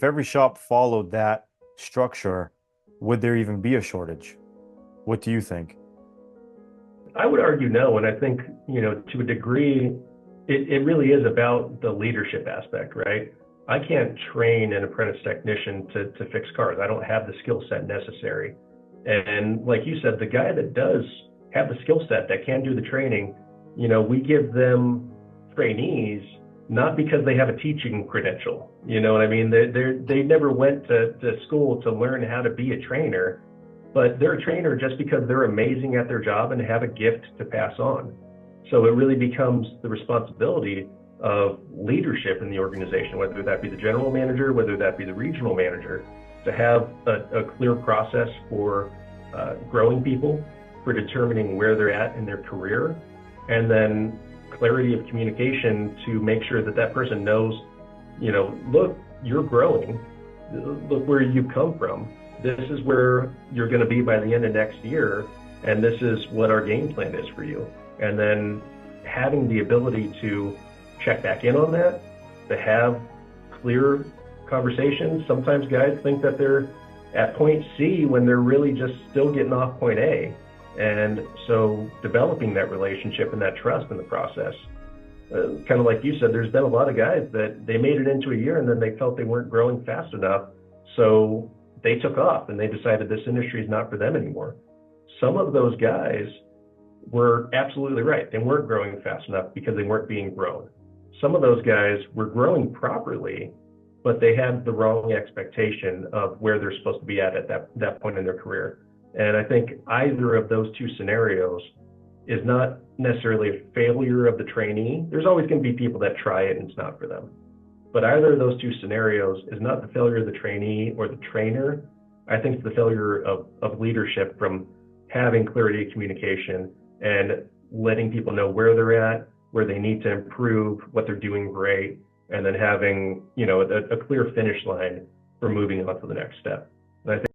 If every shop followed that structure, would there even be a shortage? What do you think? I would argue no, and I think, to a degree, it really is about the leadership aspect, right? I can't train an apprentice technician to fix cars. I don't have the skill set necessary. And like you said, the guy that does have the skill set that can do the training, we give them trainees not because they have a teaching credential. You know what I mean? They never went to school to learn how to be a trainer, but they're a trainer just because they're amazing at their job and have a gift to pass on. So it really becomes the responsibility of leadership in the organization, whether that be the general manager, whether that be the regional manager, to have a clear process for growing people, for determining where they're at in their career, and then clarity of communication to make sure that that person knows, look, you're growing. Look where you come from. This is where you're going to be by the end of next year, and this is what our game plan is for you. And then having the ability to check back in on that, to have clear conversations. Sometimes guys think that they're at point C when they're really just still getting off point A. And so developing that relationship and that trust in the process, kind of like you said, there's been a lot of guys that they made it into a year and then they felt they weren't growing fast enough. So they took off and they decided this industry is not for them anymore. Some of those guys were absolutely right. They weren't growing fast enough because they weren't being grown. Some of those guys were growing properly, but they had the wrong expectation of where they're supposed to be at that point in their career. And I think either of those two scenarios is not necessarily a failure of the trainee. There's always going to be people that try it and it's not for them. But either of those two scenarios is not the failure of the trainee or the trainer. I think it's the failure of leadership from having clarity of communication and letting people know where they're at, where they need to improve, what they're doing great, and then having, a clear finish line for moving on to the next step. And I think